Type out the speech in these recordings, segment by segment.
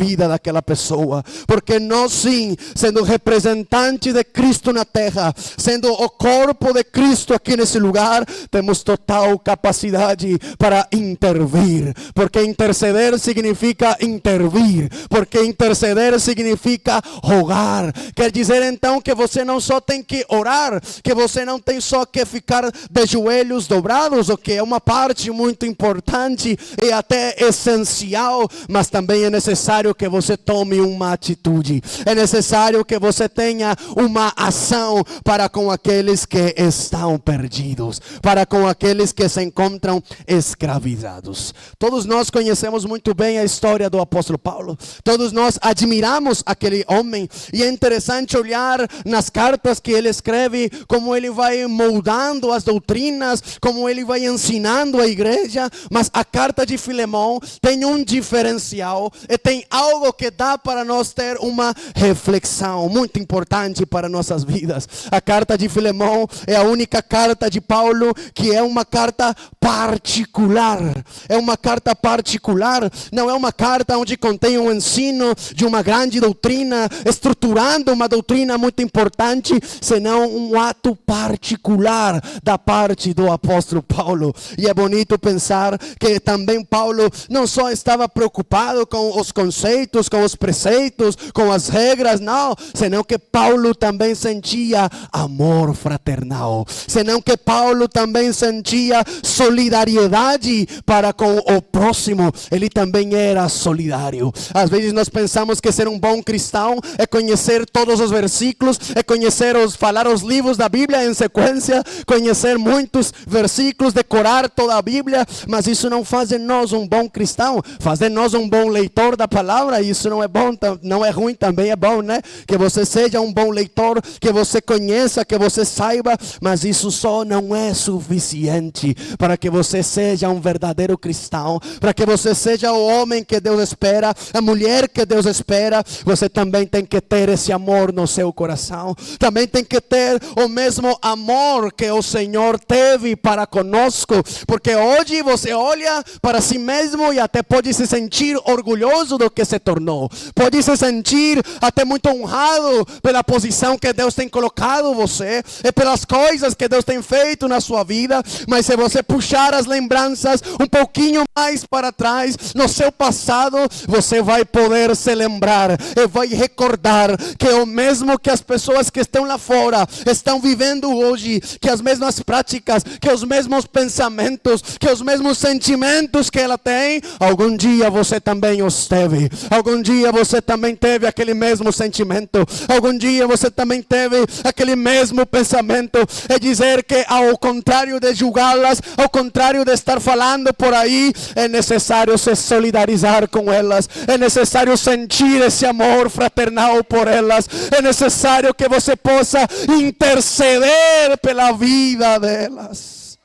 vida daquela pessoa. Porque nós sim, sendo representante de Cristo na terra, sendo o corpo de Cristo aqui nesse lugar, temos total capacidade para intervir. Porque interceder significa intervir. Porque interceder significa rogar. Quer dizer então que você não só tem que orar, que você não tem só que ficar de joelhos dobrados, o que é uma parte muito importante e até essencial, mas também é necessário que você tome uma atitude. É necessário que você tenha uma ação para com aqueles que estão perdidos, para com aqueles que se encontram escravizados. Todos nós conhecemos muito bem a história do apóstolo Paulo. Todos nós admiramos aquele homem e é interessante olhar nas cartas que ele escreve, como ele vai moldando as doutrinas, como ele vai ensinando a igreja. Mas a carta de Filemão tem um diferencial e tem algo que dá para nós ter uma reflexão muito importante para nossas vidas. A carta de Filemão é a única carta de Paulo que é uma carta particular. É uma carta particular, não é uma carta onde contém um ensino de uma grande doutrina, estruturando uma doutrina muito importante, senão um ato particular da parte do apóstolo Paulo. E é bonito pensar que também Paulo não só estava preocupado com os conceitos, com os preceitos, com as regras, não, senão que Paulo também sentia amor fraternal, senão que Paulo também sentia solidariedade para com o próximo. Ele também era solidário. Às vezes nós pensamos que ser um bom cristão é conhecer todos os versículos, é conhecer falar os livros da Bíblia em sequência, conhecer muitos versículos, decorar toda a Bíblia, mas isso não faz de nós um bom cristão, faz de nós um bom leitor da palavra. E isso não é bom, não é ruim, também é bom, né? Que você seja um bom leitor, que você conheça, que você saiba, mas isso só não é suficiente para que você seja um verdadeiro cristão, para que você seja o homem que Deus espera, a mulher que Deus espera. Você também tem que ter esse amor no seu coração, também tem que ter o mesmo amor que o Senhor teve para conosco, porque hoje você olha para si mesmo e até pode se sentir orgulhoso do que se tornou, pode se sentir até muito honrado pela posição que Deus tem colocado você e pelas coisas que Deus tem feito na sua vida. Mas se você puxar as lembranças um pouquinho mais para trás no seu passado, você vai poder se lembrar e vai recordar que o mesmo que as pessoas que estão lá fora estão vivendo hoje, que as mesmas práticas, que os mesmos pensamentos, que os mesmos sentimentos que ela tem, algum dia você também os teve. Algum dia você também teve aquele mesmo sentimento, algum dia você também teve aquele mesmo pensamento. É dizer que ao contrário de julgá-las, ao contrário de estar falando por aí, é necessário se solidarizar com elas, é necessário sentir esse amor fraternal por elas, é necessário que você possa interceder pela vida delas.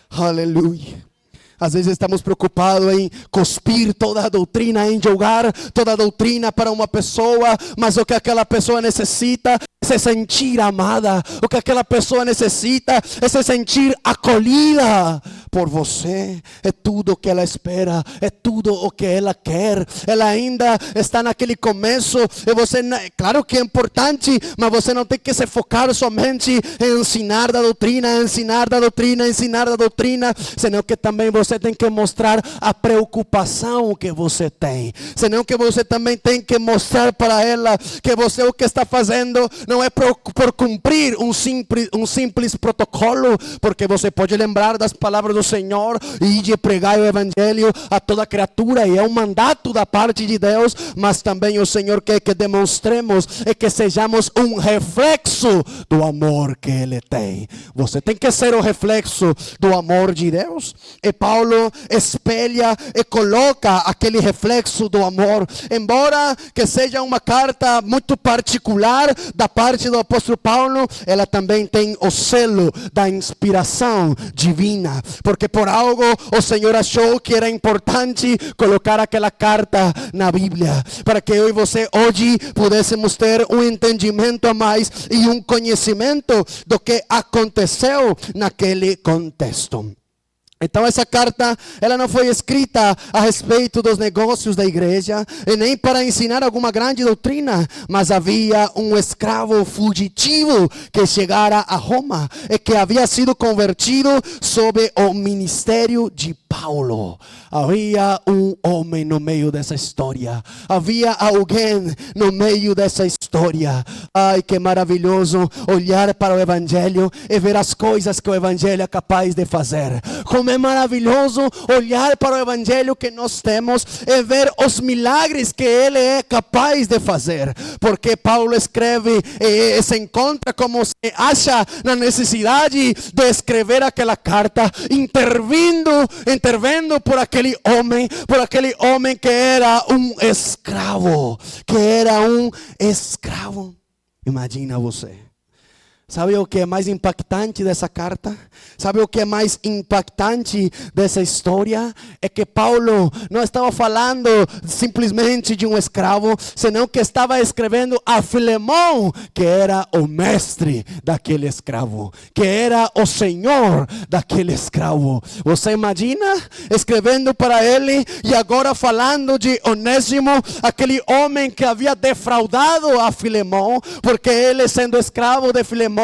Aleluia. Às vezes estamos preocupados em cuspir toda a doutrina, em jogar toda a doutrina para uma pessoa, mas o que aquela pessoa necessita é se sentir amada. O que aquela pessoa necessita é se sentir acolhida por você. É tudo o que ela espera, é tudo o que ela quer. Ela ainda está naquele começo e você, claro que é importante, mas você não tem que se focar somente em ensinar da doutrina, ensinar da doutrina, ensinar da doutrina, senão que também você tem que mostrar a preocupação que você tem, senão que você também tem que mostrar para ela que você o que está fazendo não é por cumprir um simples protocolo, porque você pode lembrar das palavras do Senhor e de pregar o evangelho a toda criatura, e é um mandato da parte de Deus, mas também o Senhor quer que demonstremos e que sejamos um reflexo do amor que Ele tem. Você tem que ser o reflexo do amor de Deus, e Paulo espelha e coloca aquele reflexo do amor. Embora que seja uma carta muito particular da parte do apóstolo Paulo, ela também tem o selo da inspiração divina, porque por algo o Senhor achou que era importante colocar aquela carta na Bíblia, para que eu e você hoje pudéssemos ter um entendimento a mais e um conhecimento do que aconteceu naquele contexto. Então essa carta, ela não foi escrita a respeito dos negócios da igreja, e nem para ensinar alguma grande doutrina, mas havia um escravo fugitivo que chegara a Roma e que havia sido convertido sob o ministério de Paulo. Havia um homem no meio dessa história. Havia alguém no meio dessa história. Ai, que maravilhoso olhar para o Evangelho e ver as coisas que o Evangelho é capaz de fazer. Como é maravilhoso olhar para o Evangelho que nós temos e ver os milagres que ele é capaz de fazer. Porque Paulo escreve e se encontra como se acha na necessidade de escrever aquela carta, intervindo por aquele homem que era um escravo, Imagina você. Sabe o que é mais impactante dessa carta? Sabe o que é mais impactante dessa história? É que Paulo não estava falando simplesmente de um escravo, senão que estava escrevendo a Filemão, que era o mestre daquele escravo, que era o senhor daquele escravo. Você imagina escrevendo para ele e agora falando de Onésimo, aquele homem que havia defraudado a Filemão, porque ele, sendo escravo de Filemão,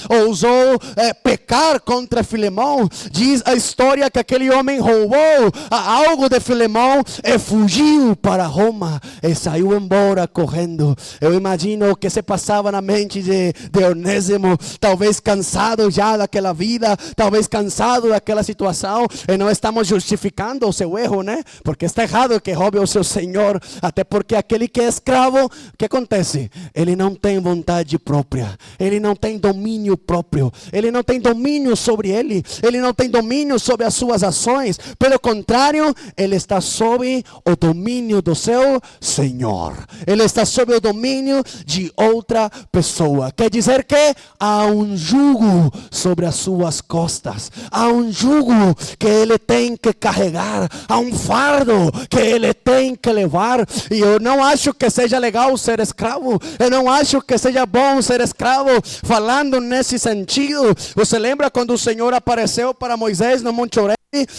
ousou pecar contra Filemão. Diz a história que aquele homem roubou algo de Filemão e fugiu para Roma e saiu embora correndo. Eu imagino o que se passava na mente de Onésimo, talvez cansado já daquela vida, talvez cansado daquela situação. E não estamos justificando o seu erro, né? Porque está errado que roube o seu senhor, até porque aquele que é escravo, o que acontece? Ele não tem vontade própria, ele não tem domínio próprio, ele não tem domínio sobre ele não tem domínio sobre as suas ações. Pelo contrário, ele está sob o domínio do seu senhor, ele está sob o domínio de outra pessoa. Quer dizer que há um jugo sobre as suas costas, há um jugo que ele tem que carregar, há um fardo que ele tem que levar. E eu não acho que seja legal ser escravo, eu não acho que seja bom ser escravo. Falando nesse sentido, você lembra quando o Senhor apareceu para Moisés no Monte Horebe?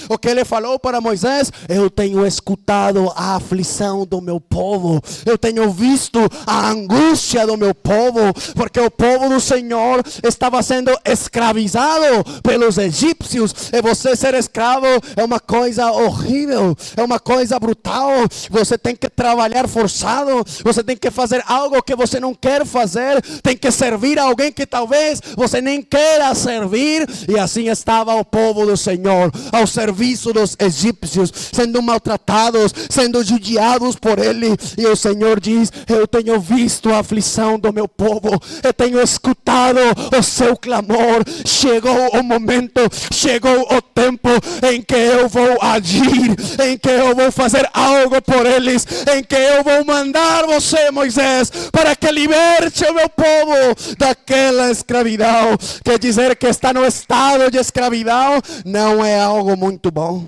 O que ele falou para Moisés? Eu tenho escutado a aflição do meu povo, eu tenho visto a angústia do meu povo, porque o povo do Senhor estava sendo escravizado pelos egípcios. E você ser escravo é uma coisa horrível, é uma coisa brutal. Você tem que trabalhar forçado, você tem que fazer algo que você não quer fazer, tem que servir a alguém que talvez você nem queira servir. E assim estava o povo do Senhor, ao serviço dos egípcios, sendo maltratados, sendo judiados por ele. E o Senhor diz: eu tenho visto a aflição do meu povo, eu tenho escutado o seu clamor. Chegou o momento, chegou o tempo em que eu vou agir, em que eu vou fazer algo por eles, em que eu vou mandar você, Moisés, para que liberte o meu povo daquela escravidão. Quer dizer que está no estado de escravidão não é algo muito bom,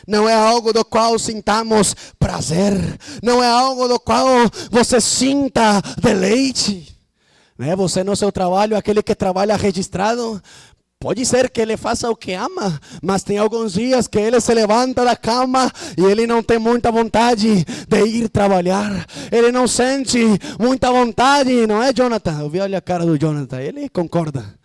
não é algo do qual sintamos prazer, não é algo do qual você sinta deleite, né? Você no seu trabalho, aquele que trabalha registrado, pode ser que ele faça o que ama, mas tem alguns dias que ele se levanta da cama e ele não tem muita vontade de ir trabalhar. Ele não sente muita vontade, não é, Jonathan? Eu vi, olha a cara do Jonathan, ele concorda.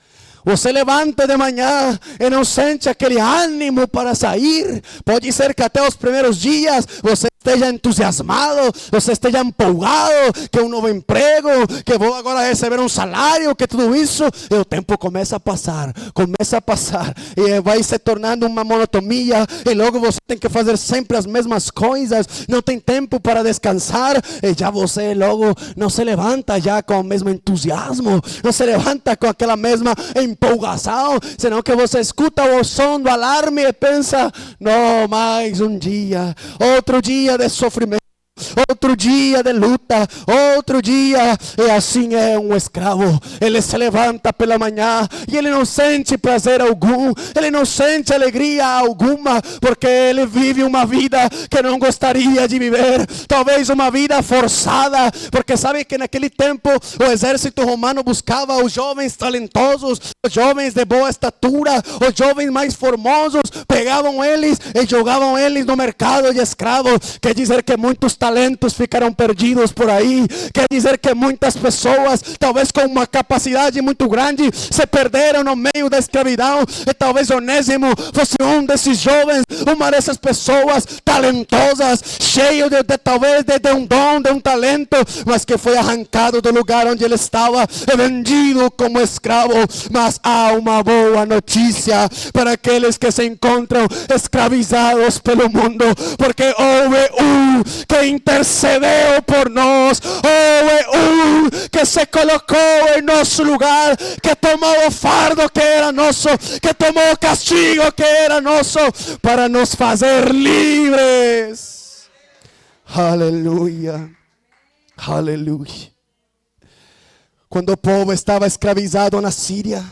Você levanta de manhã e não sente aquele ânimo para sair. Pode ser que até os primeiros dias você esteja entusiasmado, você esteja empolgado, que um novo emprego, que vou agora receber um salário, que tudo isso. E o tempo começa a passar, e vai se tornando uma monotonia, e logo você tem que fazer sempre as mesmas coisas, não tem tempo para descansar, e já você logo não se levanta já com o mesmo entusiasmo, não se levanta com aquela mesma empolgação, senão que você escuta o som do alarme e pensa: não, mais um dia, outro dia de sofrimento, outro dia de luta, outro dia. E assim é um escravo. Ele se levanta pela manhã e ele não sente prazer algum, ele não sente alegria alguma, porque ele vive uma vida que não gostaria de viver, talvez uma vida forçada, porque sabe que naquele tempo o exército romano buscava os jovens talentosos, os jovens de boa estatura, os jovens mais formosos, pegavam eles e jogavam eles no mercado de escravos. Quer dizer que muitos talentos ficaram perdidos por aí, quer dizer que muitas pessoas, talvez com uma capacidade muito grande, se perderam no meio da escravidão. E talvez Onésimo fosse um desses jovens, uma dessas pessoas talentosas, cheio talvez de um dom, de um talento, mas que foi arrancado do lugar onde ele estava e vendido como escravo. Mas há uma boa notícia para aqueles que se encontram escravizados pelo mundo, porque houve um que intercedeu por nós, houve um que se colocou em nosso lugar, que tomou o fardo que era nosso, que tomou o castigo que era nosso, para nos fazer livres. Aleluia, aleluia. Quando o povo estava escravizado na Síria,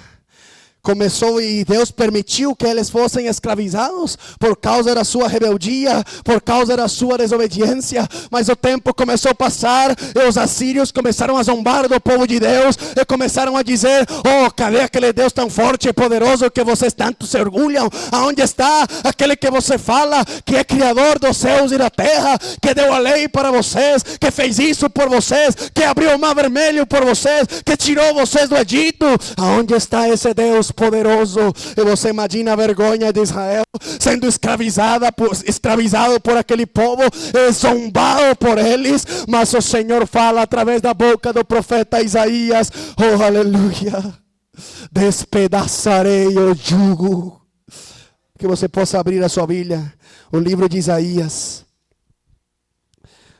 começou e Deus permitiu que eles fossem escravizados por causa da sua rebeldia, por causa da sua desobediência. Mas o tempo começou a passar e os assírios começaram a zombar do povo de Deus e começaram a dizer: oh, cadê aquele Deus tão forte e poderoso que vocês tanto se orgulham? Aonde está aquele que você fala que é criador dos céus e da terra, que deu a lei para vocês, que fez isso por vocês, que abriu o mar vermelho por vocês, que tirou vocês do Egito? Aonde está esse Deus poderoso? E você imagina a vergonha de Israel sendo escravizado por aquele povo, zombado por eles. Mas o Senhor fala através da boca do profeta Isaías: oh, aleluia, despedaçarei o jugo. Que você possa abrir a sua Bíblia, o livro de Isaías,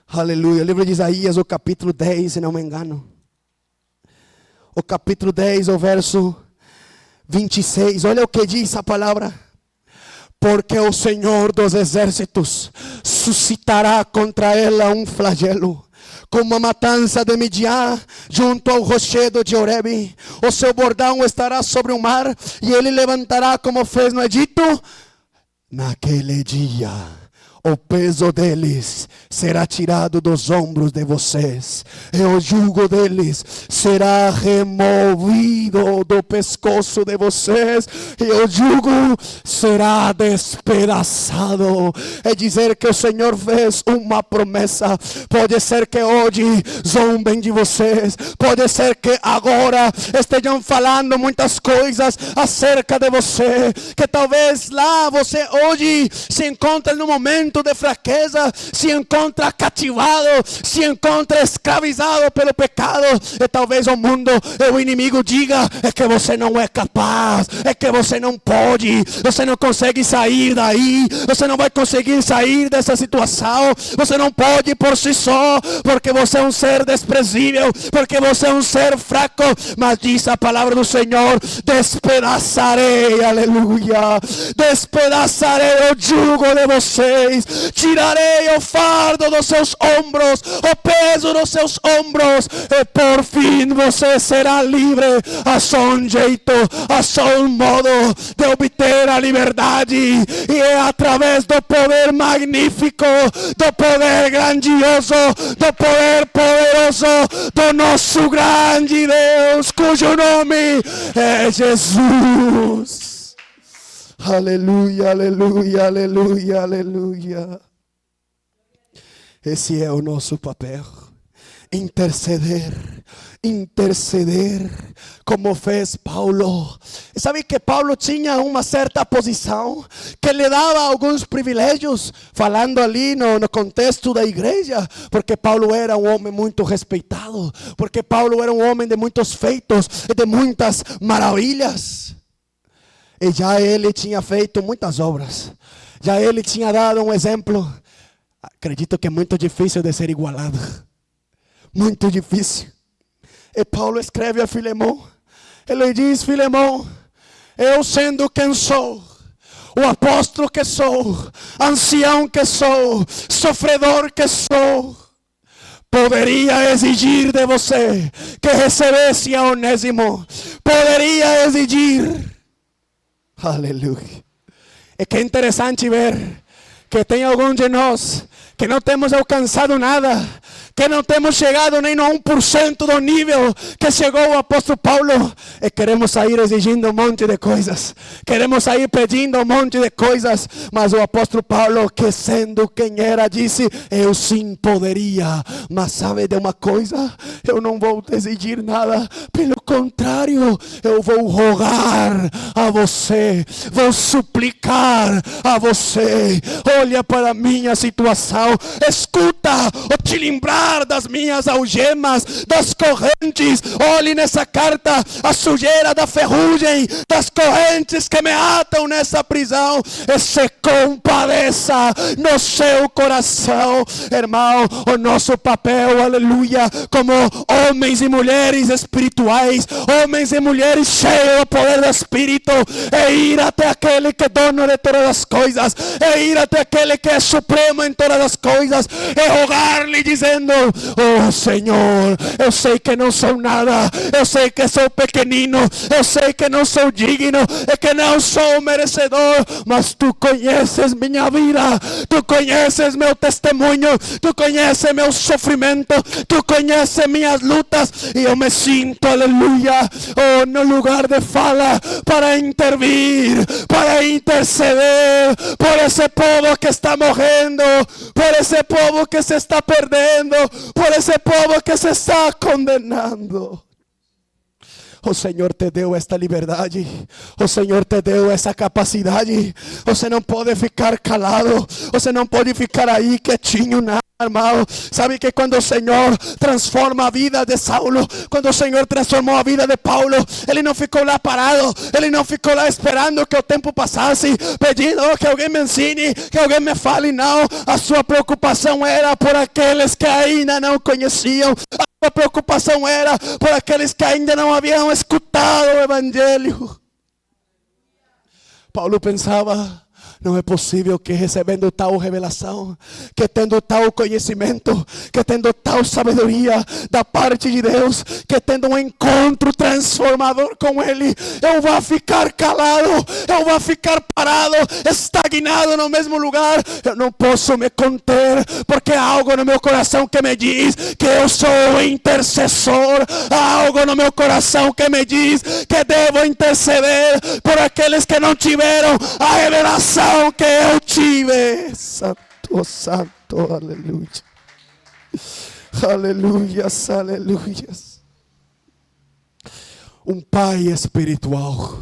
aleluia, o livro de Isaías, o capítulo 10, se não me engano, o capítulo 10, o verso 26, olha o que diz a palavra: porque o Senhor dos exércitos suscitará contra ela um flagelo, como a matança de Midian junto ao rochedo de Horebe. O seu bordão estará sobre o mar, e ele levantará como fez no Egito. Naquele dia o peso deles será tirado dos ombros de vocês, e o jugo deles será removido do pescoço de vocês, e o jugo será despedaçado. É dizer que o Senhor fez uma promessa. Pode ser que hoje zombem de vocês, pode ser que agora estejam falando muitas coisas acerca de você, que talvez lá você hoje se encontre no momento de fraqueza, se encontra cativado, se encontra escravizado pelo pecado, e talvez o mundo e o inimigo diga: é que você não é capaz, é que você não pode, você não consegue sair daí, você não vai conseguir sair dessa situação, você não pode por si só, porque você é um ser desprezível, porque você é um ser fraco. Mas diz a palavra do Senhor: despedaçarei, aleluia, despedaçarei o jugo de vocês, tirarei o fardo dos seus ombros, o peso dos seus ombros, e por fim você será livre. Há só um jeito, há só um modo de obter a liberdade, e é através do poder magnífico, do poder grandioso, do poder poderoso do nosso grande Deus, cujo nome é Jesus. Aleluia, aleluia, aleluia, aleluia. Esse é o nosso papel: interceder, interceder, como fez Paulo. Sabe que Paulo tinha uma certa posição que lhe dava alguns privilégios, falando ali no contexto da igreja, porque Paulo era um homem muito respeitado, porque Paulo era um homem de muitos feitos e de muitas maravilhas. E já ele tinha feito muitas obras, já ele tinha dado um exemplo, acredito que é muito difícil de ser igualado, muito difícil. E Paulo escreve a Filemão, ele diz: Filemão, eu sendo quem sou, o apóstolo que sou, ancião que sou, sofredor que sou, poderia exigir de você que recebesse a Onésimo. Poderia exigir. Aleluia. É que é interessante ver que tem alguns de nós que não temos alcançado nada, que não temos chegado nem a 1% do nível que chegou o apóstolo Paulo, e queremos sair exigindo um monte de coisas, queremos sair pedindo um monte de coisas, mas o apóstolo Paulo, que sendo quem era, disse: eu sim poderia, mas sabe de uma coisa, eu não vou exigir nada, pelo contrário, eu vou rogar a você, vou suplicar a você. Olha para a minha situação, escuta o timbrar das minhas algemas, das correntes. Olhe nessa carta a sujeira da ferrugem, das correntes que me atam nessa prisão, e se compadeça no seu coração. Irmão, o nosso papel, aleluia, como homens e mulheres espirituais, homens e mulheres cheios do poder do Espírito, é ir até aquele que é dono de todas as coisas, é ir até aquele que é supremo em todas as coisas, é rogar-lhe dizendo: oh Senhor, eu sei que não sou nada, eu sei que sou pequenino, eu sei que não sou digno, e que não sou merecedor, mas tu conheces minha vida, tu conheces meu testemunho, tu conheces meu sofrimento, tu conheces minhas lutas, e eu me sinto, aleluia, oh, no lugar de fala, para intervir, para interceder por esse povo que está morrendo, por esse povo que se está perdendo, por esse povo que se está condenando. O Senhor te deu esta liberdade, o Senhor te deu essa capacidade. Você não pode ficar calado, você não pode ficar aí quietinho, nada. Irmão, sabe que quando o Senhor transforma a vida de Saulo, quando o Senhor transformou a vida de Paulo, ele não ficou lá parado, ele não ficou lá esperando que o tempo passasse, pedindo que alguém me ensine, que alguém me fale. Não, a sua preocupação era por aqueles que ainda não conheciam, a sua preocupação era por aqueles que ainda não haviam escutado o Evangelho. Paulo pensava: não é possível que recebendo tal revelação, que tendo tal conhecimento, que tendo tal sabedoria da parte de Deus, que tendo um encontro transformador com Ele, eu vou ficar calado, eu vou ficar parado, estagnado no mesmo lugar. Eu não posso me conter, porque há algo no meu coração que me diz que eu sou intercessor. Há algo no meu coração que me diz que devo interceder por aqueles que não tiveram a revelação que eu tive. Santo, santo, aleluia. Aleluias, aleluias. Um pai espiritual,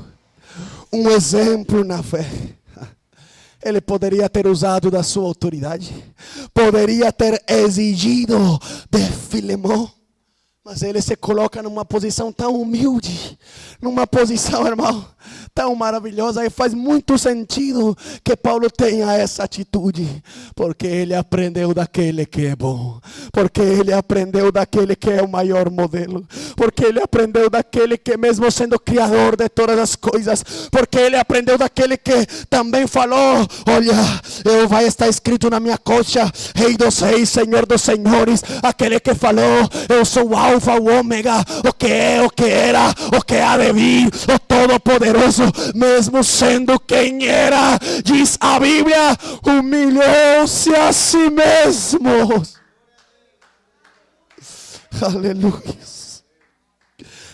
um exemplo na fé. Ele poderia ter usado da sua autoridade, poderia ter exigido de Filemão, mas ele se coloca numa posição tão humilde, numa posição, irmão, tão maravilhosa, e faz muito sentido que Paulo tenha essa atitude, porque ele aprendeu daquele que é bom, porque ele aprendeu daquele que é o maior modelo, porque ele aprendeu daquele que, mesmo sendo criador de todas as coisas, porque ele aprendeu daquele que também falou: olha, vai estar escrito na minha coxa, Rei dos Reis, Senhor dos Senhores, aquele que falou: eu sou o Alfa, o Ômega, o que é, o que era, o que há de vir, o Todo-Poderoso. Mesmo sendo quem era, diz a Bíblia, humilhou-se a si mesmo. Aleluia.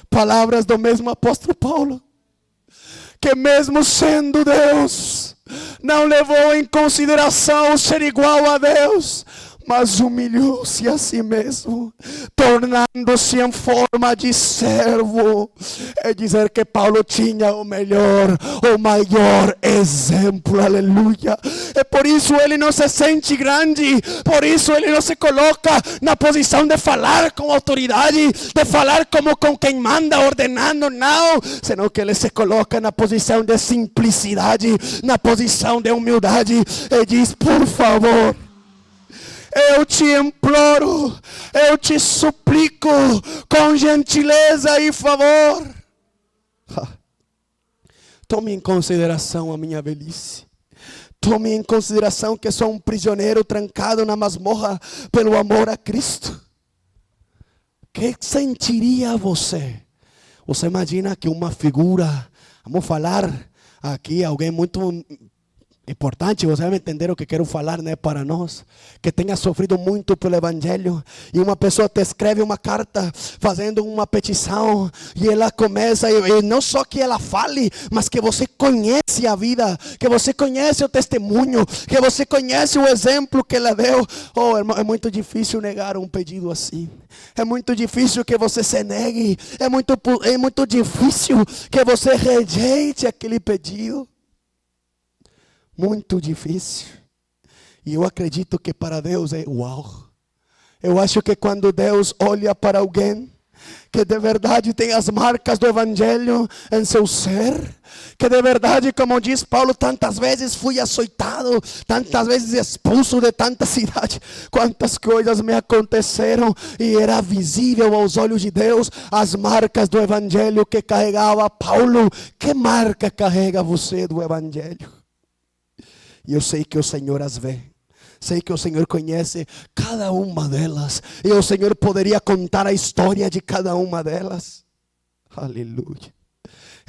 Palavras do mesmo apóstolo Paulo, que mesmo sendo Deus, não levou em consideração ser igual a Deus, mas humilhou-se a si mesmo, tornando-se em forma de servo. É dizer que Paulo tinha o melhor, o maior exemplo, aleluia. E por isso ele não se sente grande, por isso ele não se coloca na posição de falar com autoridade, de falar como com quem manda, ordenando, não, senão que ele se coloca na posição de simplicidade, na posição de humildade, e diz: por favor, eu te imploro, eu te suplico, com gentileza e favor, tome em consideração a minha velhice. Tome em consideração que sou um prisioneiro trancado na masmorra pelo amor a Cristo. que sentiria você? Você imagina que uma figura, vamos falar aqui, alguém muito importante, você vai entender o que quero falar, né, para nós, que tenha sofrido muito pelo Evangelho, e uma pessoa te escreve uma carta, fazendo uma petição, e ela começa, e não só que ela fale, mas que você conhece a vida, que você conhece o testemunho, que você conhece o exemplo que ela deu. Oh, irmão, é muito difícil negar um pedido assim, é muito difícil que você se negue, é muito difícil que você rejeite aquele pedido. Muito difícil. E eu acredito que para Deus é uau. Eu acho que quando Deus olha para alguém que de verdade tem as marcas do Evangelho em seu ser, que de verdade, como diz Paulo, tantas vezes fui açoitado, tantas vezes expulso de tanta cidade, quantas coisas me aconteceram, e era visível aos olhos de Deus as marcas do Evangelho que carregava Paulo. Que marca carrega você do Evangelho? E eu sei que o Senhor as vê. Sei que o Senhor conhece cada uma delas. E o Senhor poderia contar a história de cada uma delas. Aleluia.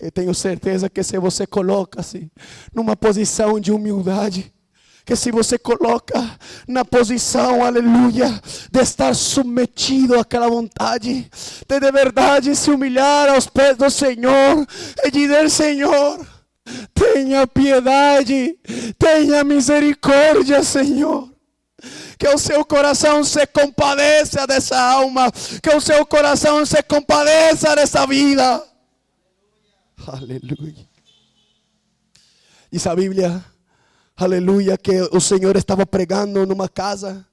Eu tenho certeza que se você coloca-se numa posição de humildade, que se você coloca na posição, aleluia, de estar submetido àquela vontade, de verdade se humilhar aos pés do Senhor e dizer: Senhor, tenha piedade, tenha misericórdia, Senhor. Que o seu coração se compadeça dessa alma, que o seu coração se compadeça dessa vida. Aleluia. Diz a Bíblia, aleluia, que o Senhor estava pregando numa casa.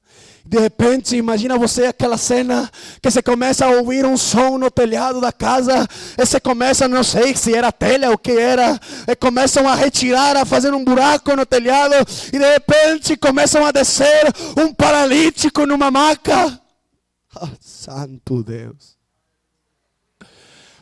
De repente, imagina você aquela cena que se começa a ouvir um som no telhado da casa, e se começa, não sei se era telha ou o que era, e começam a retirar, a fazer um buraco no telhado, e de repente começam a descer um paralítico numa maca. Oh, santo Deus.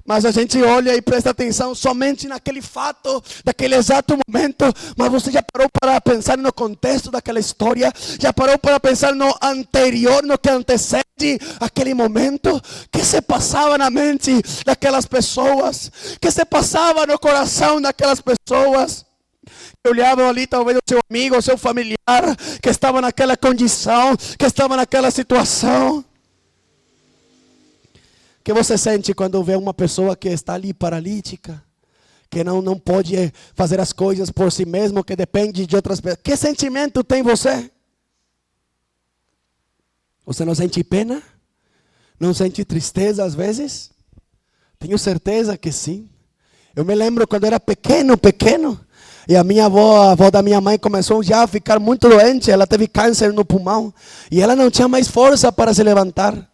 Mas a gente olha e presta atenção somente naquele fato, daquele exato momento. Mas você já parou para pensar no contexto daquela história? Já parou para pensar no anterior, no que antecede aquele momento? Que se passava na mente daquelas pessoas? Que se passava no coração daquelas pessoas? Olhavam ali talvez o seu amigo, o seu familiar, que estava naquela condição, que estava naquela situação. O que você sente quando vê uma pessoa que está ali paralítica, que não pode fazer as coisas por si mesmo, que depende de outras pessoas? Que sentimento tem você? Você não sente pena? Não sente tristeza às vezes? Tenho certeza que sim. Eu me lembro quando era pequeno, e a avó da minha mãe começou já a ficar muito doente. Ela teve câncer no pulmão, e ela não tinha mais força para se levantar.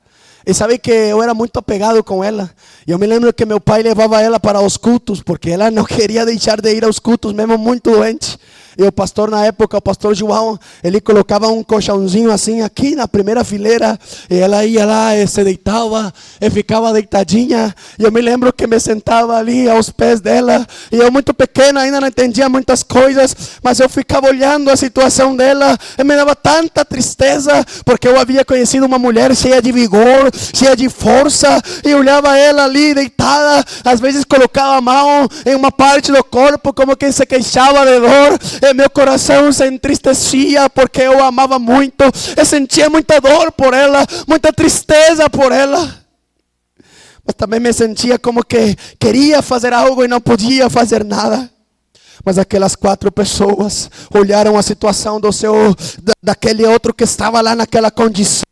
E sabe que eu era muito apegado com ela. E eu me lembro que meu pai levava ela para os cultos, porque ela não queria deixar de ir aos cultos, mesmo muito doente. E o pastor na época, o pastor João, ele colocava um colchãozinho assim aqui na primeira fileira, e ela ia lá e se deitava e ficava deitadinha. E eu me lembro que me sentava ali aos pés dela, e eu muito pequeno ainda não entendia muitas coisas, mas eu ficava olhando a situação dela e me dava tanta tristeza, porque eu havia conhecido uma mulher cheia de vigor, cheia de força, e olhava ela ali deitada, às vezes colocava a mão em uma parte do corpo como quem se queixava de dor, e meu coração se entristecia porque eu amava muito, eu sentia muita dor por ela, muita tristeza por ela, mas também me sentia como que queria fazer algo e não podia fazer nada. Mas aquelas 4 pessoas olharam a situação daquele outro que estava lá naquela condição.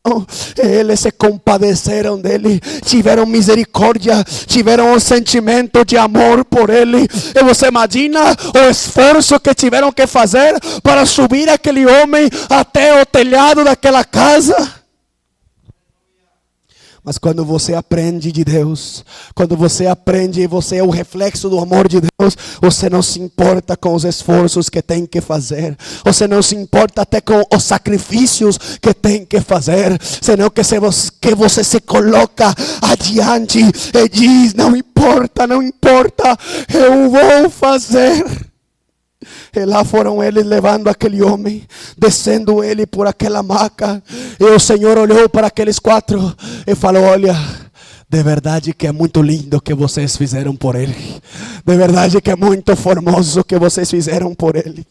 Eles se compadeceram dele, tiveram misericórdia, tiveram um sentimento de amor por ele. E você imagina o esforço que tiveram que fazer para subir aquele homem até o telhado daquela casa. Mas quando você aprende de Deus, quando você aprende e você é o reflexo do amor de Deus, você não se importa com os esforços que tem que fazer. Você não se importa até com os sacrifícios que tem que fazer. Senão que você se coloca adiante e diz: não importa, eu vou fazer. E lá foram eles levando aquele homem, descendo ele por aquela maca. E o Senhor olhou para aqueles 4 e falou: olha, De verdade que é muito lindo que vocês fizeram por Ele. De verdade que é muito formoso que vocês fizeram por Ele.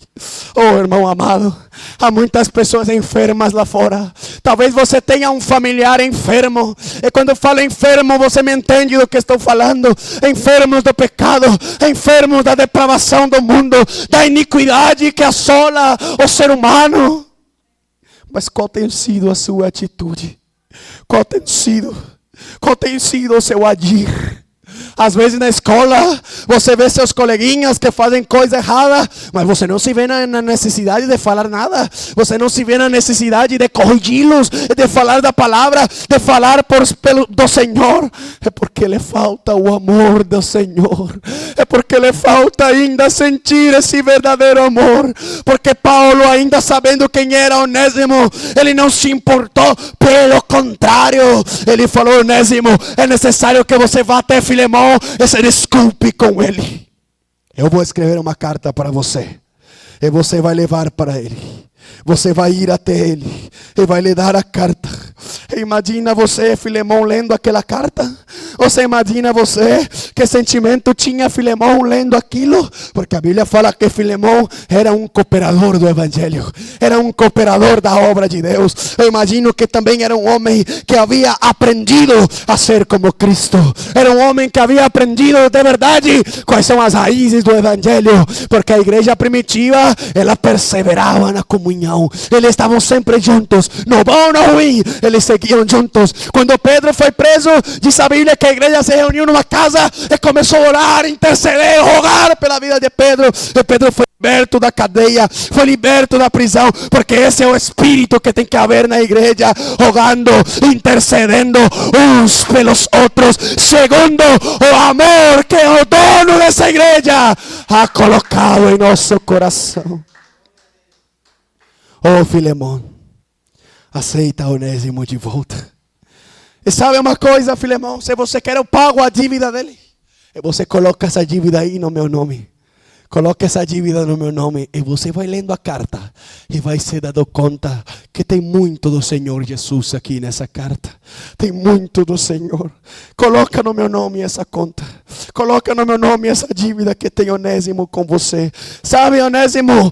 Oh, irmão amado, há muitas pessoas enfermas lá fora. Talvez você tenha um familiar enfermo. E quando eu falo enfermo, você me entende do que estou falando. Enfermos do pecado, enfermos da depravação do mundo, da iniquidade que assola o ser humano. Mas qual tem sido a sua atitude? Qual tem sido o seu agir? Às vezes na escola você vê seus coleguinhas que fazem coisa errada, mas você não se vê na necessidade de falar nada. Você não se vê na necessidade de corrigi-los, de falar da palavra, de falar do Senhor. É porque lhe falta o amor do Senhor. É porque lhe falta ainda sentir esse verdadeiro amor. Porque Paulo, ainda sabendo quem era Onésimo, ele não se importou. Pelo contrário, ele falou: Onésimo, é necessário que você vá até Filemão e se desculpe com ele. Eu vou escrever uma carta para você, e você vai levar para ele. Você vai ir até ele e vai lhe dar a carta. Imagina você, Filemão, lendo aquela carta. Você imagina você, que sentimento tinha Filemão lendo aquilo? Porque a Bíblia fala que Filemão era um cooperador do Evangelho, era um cooperador da obra de Deus. Eu imagino que também era um homem que havia aprendido a ser como Cristo. Era um homem que havia aprendido de verdade quais são as raízes do Evangelho. Porque a igreja primitiva, ela perseverava na comunhão. Eles estavam sempre juntos, no bom, no ruim, eles seguiam juntos. Quando Pedro foi preso, diz a Bíblia que a igreja se reuniu numa casa e começou a orar, interceder, rogar pela vida de Pedro. E Pedro foi liberto da cadeia, foi liberto da prisão, porque esse é o espírito que tem que haver na igreja, rogando, intercedendo uns pelos outros, segundo o amor que o dono dessa igreja ha colocado em nosso coração. Oh, Filemão, aceita Onésimo de volta. E sabe uma coisa, Filemão? Se você quer, eu pago a dívida dele. E você coloca essa dívida aí no meu nome. Coloque essa dívida no meu nome. E você vai lendo a carta e vai se dando conta que tem muito do Senhor Jesus aqui nessa carta. Tem muito do Senhor. Coloca no meu nome essa conta. Coloca no meu nome essa dívida que tem Onésimo com você. Sabe, Onésimo,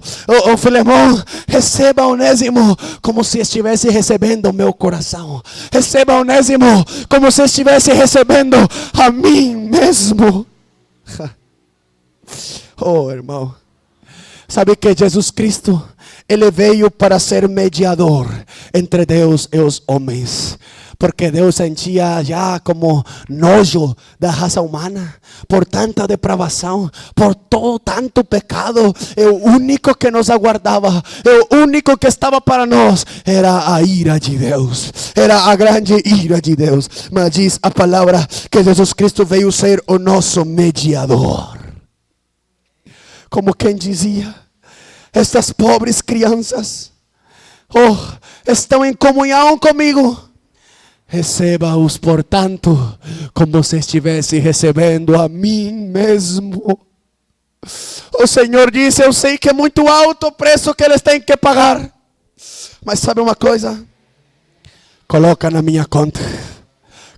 o Filemão, receba Onésimo como se estivesse recebendo o meu coração. Receba Onésimo como se estivesse recebendo a mim mesmo. Oh, irmão, sabe que Jesus Cristo, Ele veio para ser mediador entre Deus e os homens. Porque Deus sentia já como nojo da raça humana, por tanta depravação, por todo tanto pecado. E o único que nos aguardava, o único que estava para nós, era a ira de Deus, era a grande ira de Deus. Mas diz a palavra que Jesus Cristo veio ser o nosso mediador. Como quem dizia: estas pobres crianças, estão em comunhão comigo. Receba-os, portanto, como se estivesse recebendo a mim mesmo. O Senhor disse: eu sei que é muito alto o preço que eles têm que pagar, mas sabe uma coisa? Coloca na minha conta,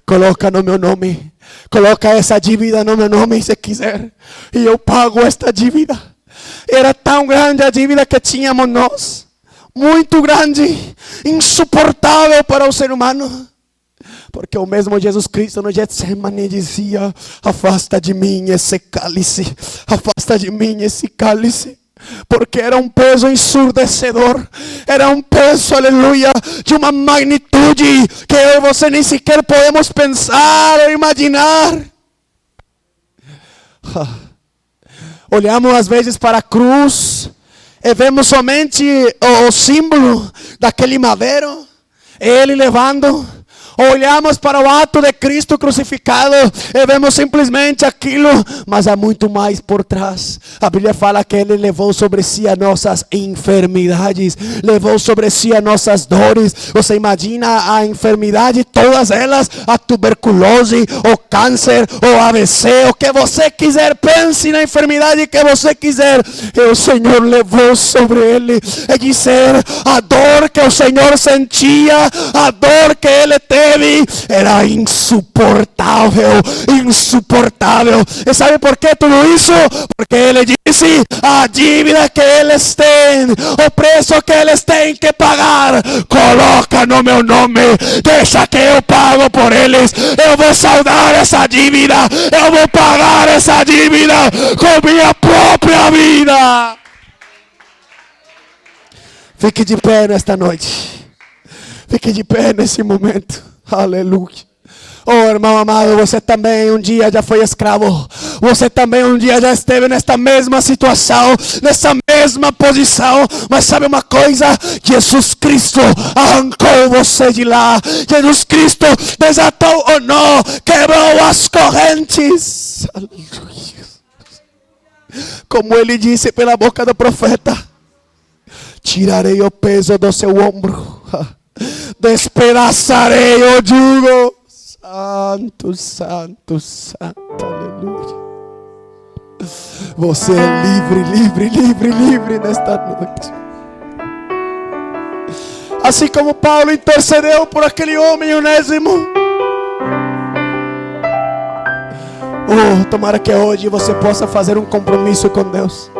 coloca no meu nome, coloca essa dívida no meu nome se quiser, e eu pago esta dívida. Era tão grande a dívida que tínhamos nós, muito grande, insuportável para o ser humano. Porque o mesmo Jesus Cristo no Getsemane dizia: afasta de mim esse cálice, afasta de mim esse cálice. Porque era um peso ensurdecedor, era um peso, aleluia, de uma magnitude que eu e você nem sequer podemos pensar ou imaginar. Olhamos às vezes para a cruz e vemos somente o símbolo daquele madeiro, ele levando. Olhamos para o ato de Cristo crucificado e vemos simplesmente aquilo, mas há muito mais por trás. A Bíblia fala que Ele levou sobre si as nossas enfermidades, levou sobre si as nossas dores. Você imagina a enfermidade, todas elas, a tuberculose, o câncer, o AVC, o que você quiser, pense na enfermidade que você quiser. E o Senhor levou sobre Ele. É dizer, a dor que o Senhor sentia, a dor que Ele teve, Levi era insuportável, insuportável. E sabe por que tudo isso? Porque ele disse: a dívida que eles têm, o preço que eles têm que pagar, coloca no meu nome, deixa que eu pago por eles. Eu vou saldar essa dívida, eu vou pagar essa dívida com minha própria vida. Fique de pé nesta noite. Fique de pé nesse momento. Aleluia. Oh, irmão amado, você também um dia já foi escravo. Você também um dia já esteve nesta mesma situação, nessa mesma posição. Mas sabe uma coisa? Jesus Cristo arrancou você de lá. Jesus Cristo desatou o nó, quebrou as correntes. Aleluia. Como ele disse pela boca do profeta: tirarei o peso do seu ombro, despedaçarei o jugo. Santo, santo, santo, aleluia. Você é livre, livre, livre, livre nesta noite. Assim como Paulo intercedeu por aquele homem Onésimo. Oh, tomara que hoje você possa fazer um compromisso com Deus.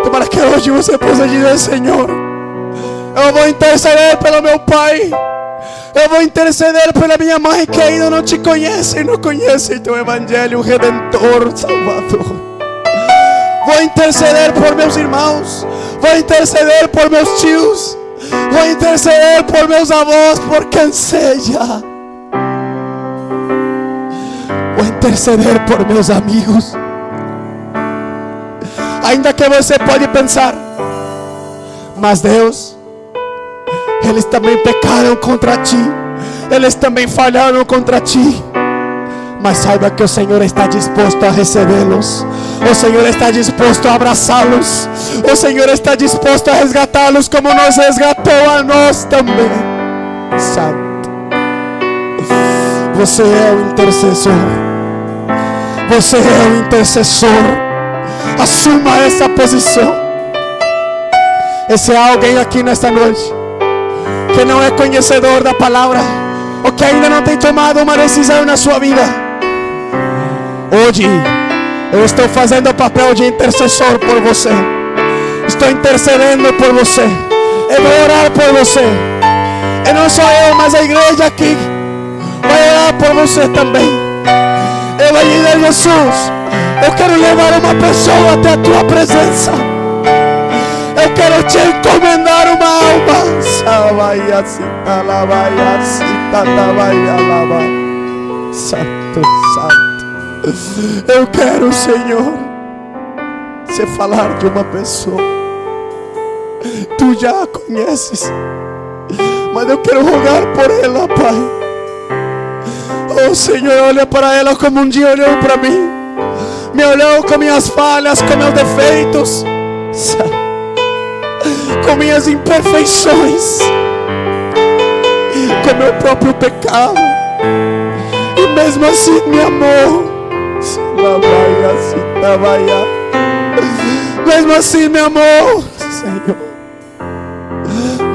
Tomara que hoje você possa dizer: Senhor, eu vou interceder pelo meu pai. Eu vou interceder pela minha mãe que ainda não te conhece, não conhece teu evangelho redentor, salvador. Vou interceder por meus irmãos. Vou interceder por meus tios. Vou interceder por meus avós, por quem seja. Vou interceder por meus amigos. Ainda que você pode pensar: mas Deus, eles também pecaram contra ti, eles também falharam contra ti. Mas saiba que o Senhor está disposto a recebê-los. O Senhor está disposto a abraçá-los. O Senhor está disposto a resgatá-los, como nos resgatou a nós também. Santo, você é o intercessor. Você é o intercessor. Assuma essa posição. E se há alguém aqui nesta noite que não é conhecedor da palavra, ou que ainda não tem tomado uma decisão na sua vida, hoje eu estou fazendo o papel de intercessor por você. Estou intercedendo por você. Eu vou orar por você. E não só eu, mas a igreja aqui vai orar por você também. Eu vou dizer: Jesus, eu quero levar uma pessoa até a tua presença. Eu quero te encomendar uma alma. Santo, santo. Eu quero, Senhor, se falar de uma pessoa. Tu já a conheces, mas eu quero rogar por ela, Pai. Oh, Senhor, olha para ela como um dia olhou para mim. Me olhou com minhas falhas, com meus defeitos, com minhas imperfeições, com meu próprio pecado, e mesmo assim me amou. Mesmo assim me amou, Senhor.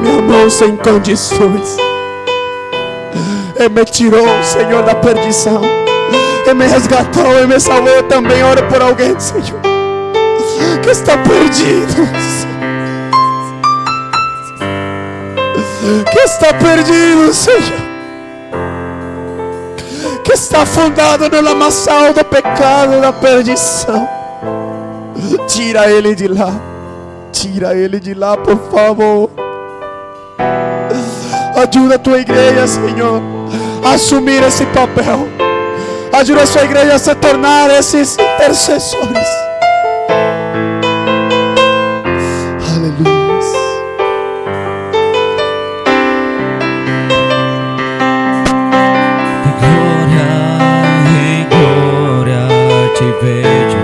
Me amou sem condições. E me tirou, Senhor, da perdição. E me resgatou e me salvou também. Oro por alguém, Senhor, que está perdido, que está perdido, Senhor, que está afundado no lamaçal do pecado, da perdição. Tira ele de lá. Tira ele de lá, por favor. Ajuda a tua igreja, Senhor, a assumir esse papel. Ajuda a sua igreja a se tornar esses intercessores. Aleluia. Em glória te vejo.